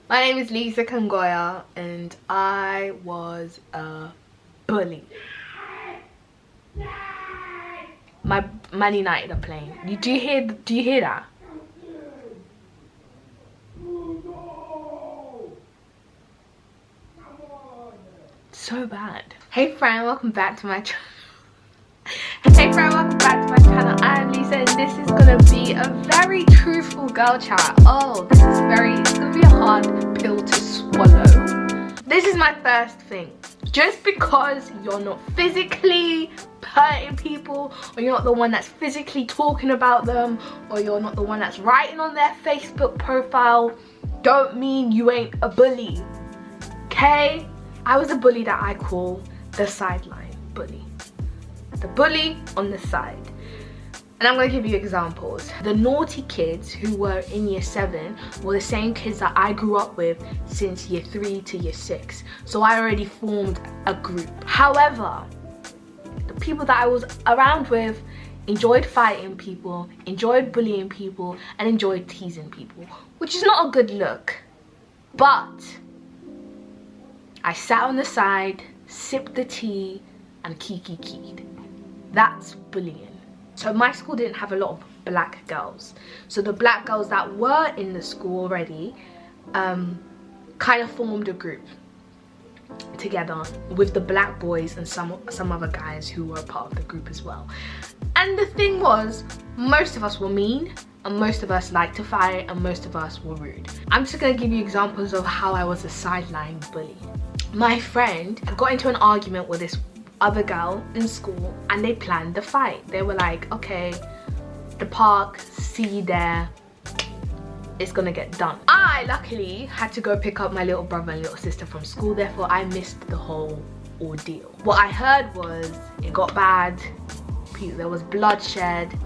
My name is Lisa Kangoya and I was a bully. My Man United are playing. Do you hear that? So bad. Hey friend, welcome back to my channel. Hey friend, welcome back to my channel. I am Lisa and this is gonna be a very truthful girl chat. Oh, it's gonna be a hard pill to swallow. This is my first thing. Just because you're not physically hurting people, or you're not the one that's physically talking about them, or you're not the one that's writing on their Facebook profile, don't mean you ain't a bully. Okay? I was a bully that I call the sideline bully. The bully on the side. And I'm going to give you examples. The naughty kids who were in year 7 were the same kids that I grew up with since year 3 to year 6. So I already formed a group. However, the people that I was around with enjoyed fighting people, enjoyed bullying people, and enjoyed teasing people, which is not a good look. But I sat on the side, sipped the tea, and kiki-kied. That's bullying. So my school didn't have a lot of black girls. So the black girls that were in the school already kind of formed a group together with the black boys and some other guys who were a part of the group as well. And the thing was, most of us were mean, and most of us liked to fight, and most of us were rude. I'm just gonna give you examples of how I was a sideline bully. My friend got into an argument with this other girl in school and they planned the fight. They were like, okay, the park, see you there, it's gonna get done. I luckily had to go pick up my little brother and little sister from school, therefore I missed the whole ordeal. What I heard was it got bad, there was bloodshed,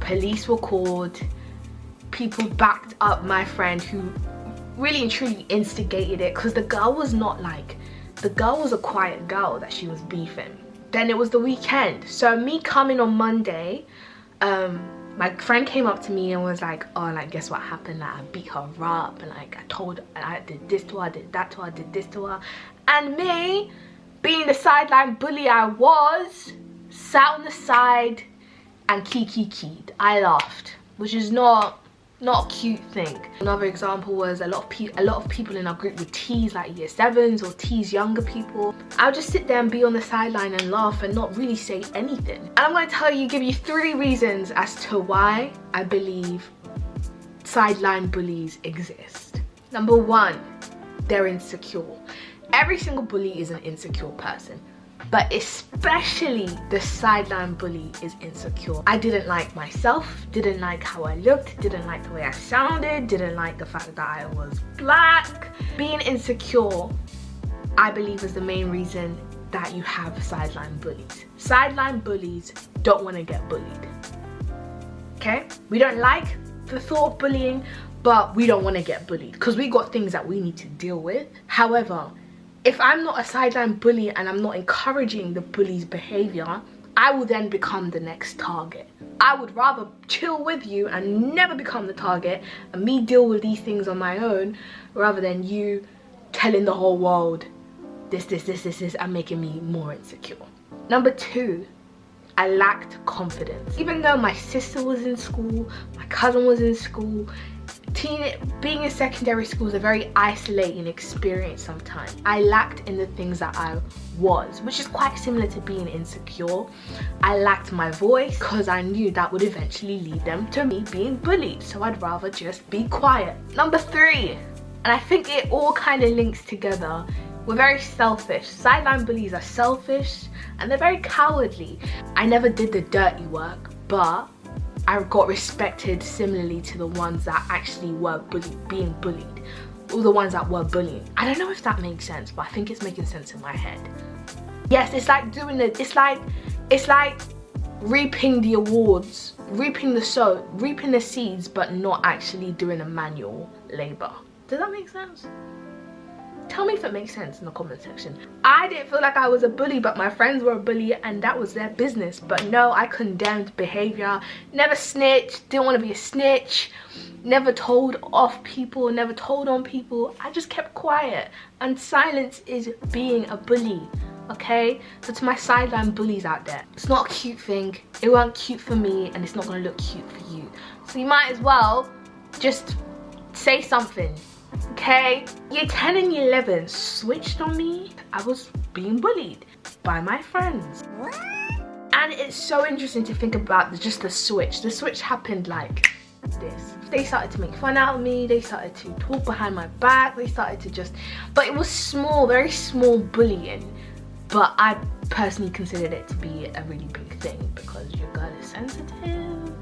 police were called, people backed up my friend who really and truly instigated it, because the girl was not like, the girl was a quiet girl that she was beefing. Then it was the weekend, so me coming on Monday, my friend came up to me and was like, oh, like, guess what happened? Like, I beat her up, and like I did this to her, I did that to her, I did this to her. And me, being the sideline bully I was, sat on the side and kiki-kied. I laughed, which is not a cute thing. Another example was a lot of people in our group would tease like year 7s or tease younger people. I would just sit there and be on the sideline and laugh and not really say anything. And I'm going to give you 3 reasons as to why I believe sideline bullies exist. Number 1, they're insecure. Every single bully is an insecure person, but especially the sideline bully is insecure. I didn't like myself, didn't like how I looked, didn't like the way I sounded, didn't like the fact that I was black. Being insecure, I believe, is the main reason that you have sideline bullies. Sideline bullies don't want to get bullied. Okay? We don't like the thought of bullying, but we don't want to get bullied because we got things that we need to deal with. However, if I'm not a sideline bully and I'm not encouraging the bully's behavior, I will then become the next target. I would rather chill with you and never become the target and me deal with these things on my own, rather than you telling the whole world this, and making me more insecure. Number 2, I lacked confidence. Even though my sister was in school, my cousin was in school, being in secondary school is a very isolating experience sometimes. I lacked in the things that I was, which is quite similar to being insecure. I lacked my voice because I knew that would eventually lead them to me being bullied, so I'd rather just be quiet. Number 3, and I think it all kind of links together, we're very selfish. Sideline bullies are selfish and they're very cowardly. I never did the dirty work, but I got respected similarly to the ones that actually were being bullied, or the ones that were bullying. I don't know if that makes sense, but I think it's making sense in my head. Yes, it's like doing it. It's like reaping the awards, reaping the seeds, but not actually doing a manual labor. Does that make sense? Tell me if it makes sense in the comment section. I didn't feel like I was a bully, but my friends were a bully, and that was their business. But no, I condemned behavior. Never snitched, didn't want to be a snitch, never told off people, never told on people. I just kept quiet, and silence is being a bully. Okay, so to my sideline bullies out there, it's not a cute thing. It weren't cute for me, and it's not gonna look cute for you. So you might as well just say something. Okay, year 10 and year 11 switched on me. I was being bullied by my friends. What? And it's so interesting to think about just the switch. The switch happened like this. They started to make fun out of me. They started to talk behind my back. They started to just, but it was small, very small bullying. But I personally considered it to be a really big thing because your girl is sensitive.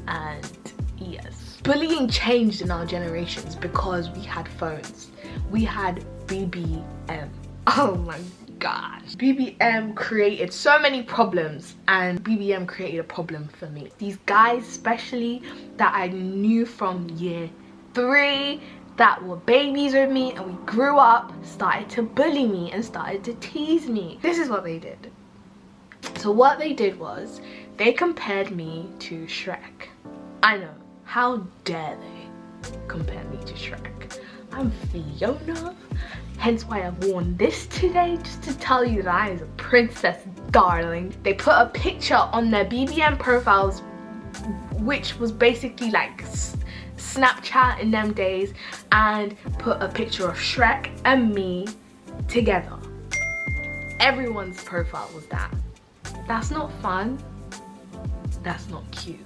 And yes, bullying changed in our generations because we had phones. We had BBM. Oh my gosh. BBM created so many problems, and BBM created a problem for me. These guys especially that I knew from year 3 that were babies with me and we grew up started to bully me and started to tease me. This is what they did. So what they did was they compared me to Shrek. I know, how dare they compare me to Shrek? I'm Fiona, hence why I've worn this today, just to tell you that I am a princess, darling. They put a picture on their BBM profiles, which was basically like Snapchat in them days, and put a picture of Shrek and me together. Everyone's profile was that. That's not fun. That's not cute.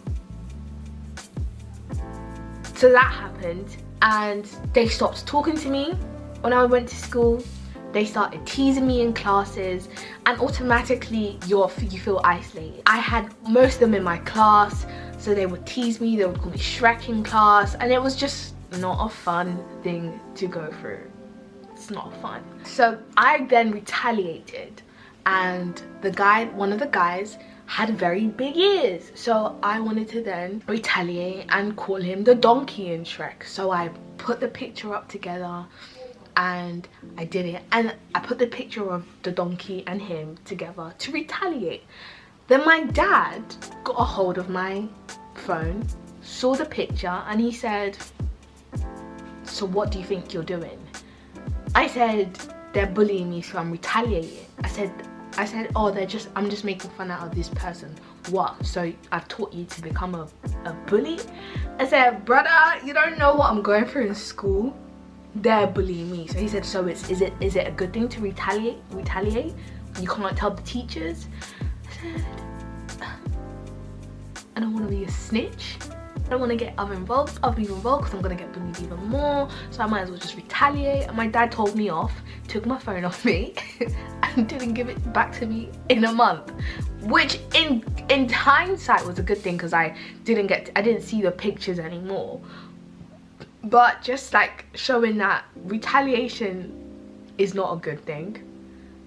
So that happened, and they stopped talking to me when I went to school. They started teasing me in classes, and automatically you feel isolated. I had most of them in my class, so they would tease me, they would call me Shrek in class, and it was just not a fun thing to go through. It's not fun. So I then retaliated, and one of the guys had very big ears, so I wanted to then retaliate and call him the donkey in Shrek. So I put the picture up together and I did it, and I put the picture of the donkey and him together to retaliate. Then my dad got a hold of my phone, saw the picture, and he said, "So what do you think you're doing?" I said, "They're bullying me, so I'm retaliating." I said, "Oh, I'm just making fun out of this person." "What? So I've taught you to become a bully?" I said, "Brother, you don't know what I'm going through in school. They're bullying me." So he said, "So is it a good thing to retaliate? You can't tell the teachers?" I said, "I don't want to be a snitch. I don't want to get other people involved because I'm going to get bullied even more. So I might as well just retaliate." And my dad told me off, took my phone off me and didn't give it back to me in a month. Which in hindsight was a good thing because I didn't see the pictures anymore. But just like showing that retaliation is not a good thing.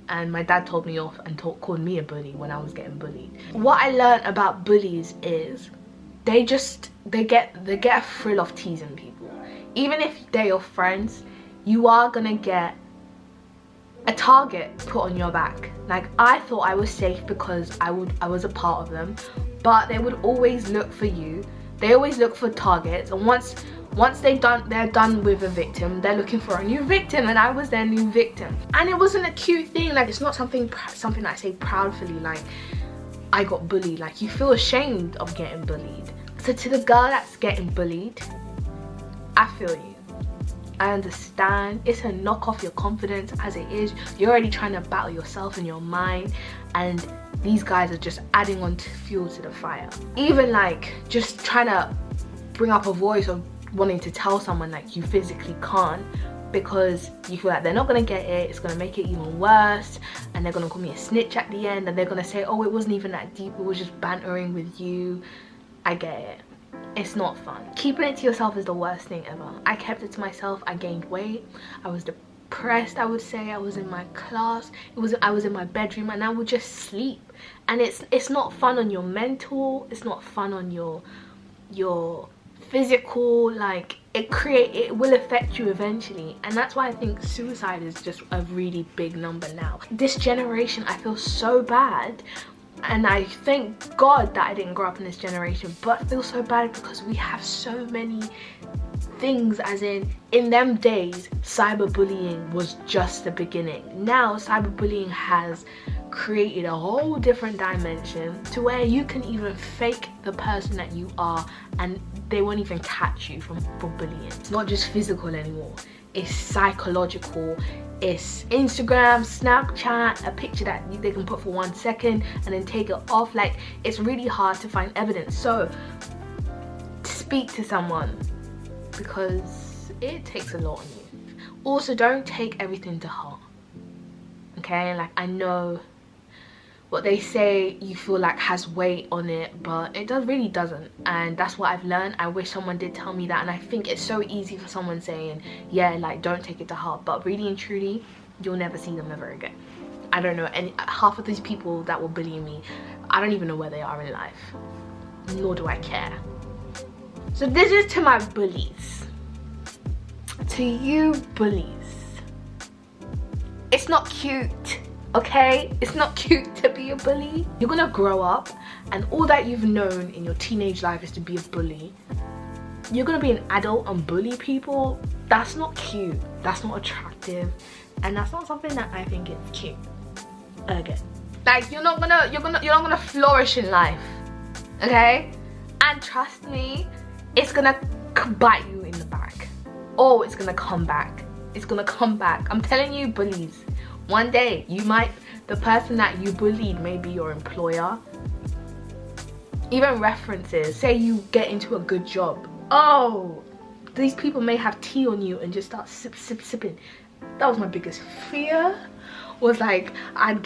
And my dad told me off and called me a bully when I was getting bullied. What I learned about bullies is they get a thrill of teasing people. Even if they're your friends, you are gonna get a target put on your back. Like, I thought I was safe because I was a part of them, but they would always look for you. They always look for targets, and once they're done with a victim, they're looking for a new victim, and I was their new victim. And it wasn't a cute thing. Like, it's not something I say proudly, like I got bullied. Like, you feel ashamed of getting bullied. So to the girl that's getting bullied, I feel you. I understand. It's a knock off your confidence as it is. You're already trying to battle yourself in your mind, and these guys are just adding on fuel to the fire. Even like just trying to bring up a voice of wanting to tell someone, like, you physically can't because you feel like they're not gonna get it, it's gonna make it even worse, and they're gonna call me a snitch at the end, and they're gonna say, "Oh, it wasn't even that deep, it was just bantering with you." I get it. It's not fun. Keeping it to yourself is the worst thing ever. I kept it to myself. I gained weight. I was depressed, I would say. I was in my class. I was in my bedroom, and I would just sleep. And it's not fun on your mental. It's not fun on your physical, like it will affect you eventually. And that's why I think suicide is just a really big number now. This generation, I feel so bad, and I thank God that I didn't grow up in this generation, but I feel so bad because we have so many things, as in them days cyberbullying was just the beginning. Now cyberbullying has created a whole different dimension to where you can even fake the person that you are and they won't even catch you for bullying. It's not just physical anymore, it's psychological. It's Instagram, Snapchat, a picture that they can put for 1 second and then take it off. Like, it's really hard to find evidence. So speak to someone, because it takes a lot on you. Also, don't take everything to heart, okay? Like, I know what they say you feel like has weight on it, but it really doesn't. And that's what I've learned. I wish someone did tell me that. And I think it's so easy for someone saying, yeah, like, don't take it to heart, but really and truly, you'll never see them ever again. I don't know, and half of these people that were bullying me, I don't even know where they are in life, nor do I care. So this is to my bullies. To you bullies, it's not cute, okay? It's not cute to be a bully. You're gonna grow up and all that you've known in your teenage life is to be a bully. You're gonna be an adult and bully people. That's not cute, that's not attractive, and that's not something that I think is cute. Again, like, you're not gonna flourish in life, okay? And trust me, it's gonna bite you in the back. Oh, it's gonna come back. It's gonna come back. I'm telling you, bullies, one day the person that you bullied may be your employer. Even references, say you get into a good job. Oh, these people may have tea on you and just start sipping. That was my biggest fear. Was like, I'd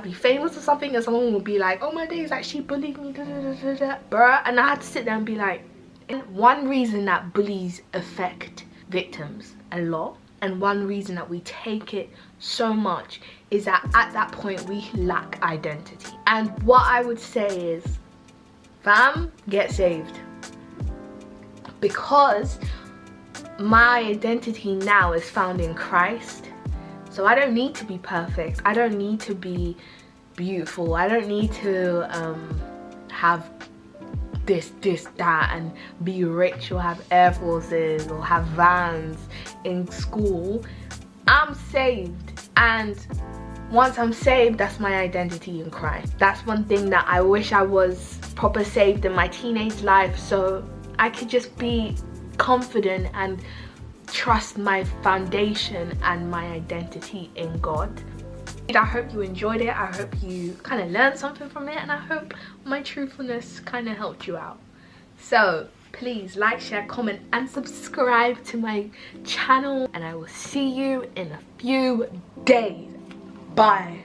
be famous or something and someone would be like, oh my days, like, she bullied me, bruh. And I had to sit there and be like, one reason that bullies affect victims a lot, and one reason that we take it so much, is that at that point we lack identity. And what I would say is, fam, get saved, because my identity now is found in Christ. So I don't need to be perfect, I don't need to be beautiful, I don't need to have this, that, and be rich or have Air Forces or have vans in school. I'm saved, and once I'm saved, that's my identity in Christ. That's one thing that I wish I was proper saved in my teenage life, so I could just be confident and trust my foundation and my identity in God. I hope you enjoyed it, I hope you kind of learned something from it, and I hope my truthfulness kind of helped you out. So please like, share, comment and subscribe to my channel, and I will see you in a few days. Bye.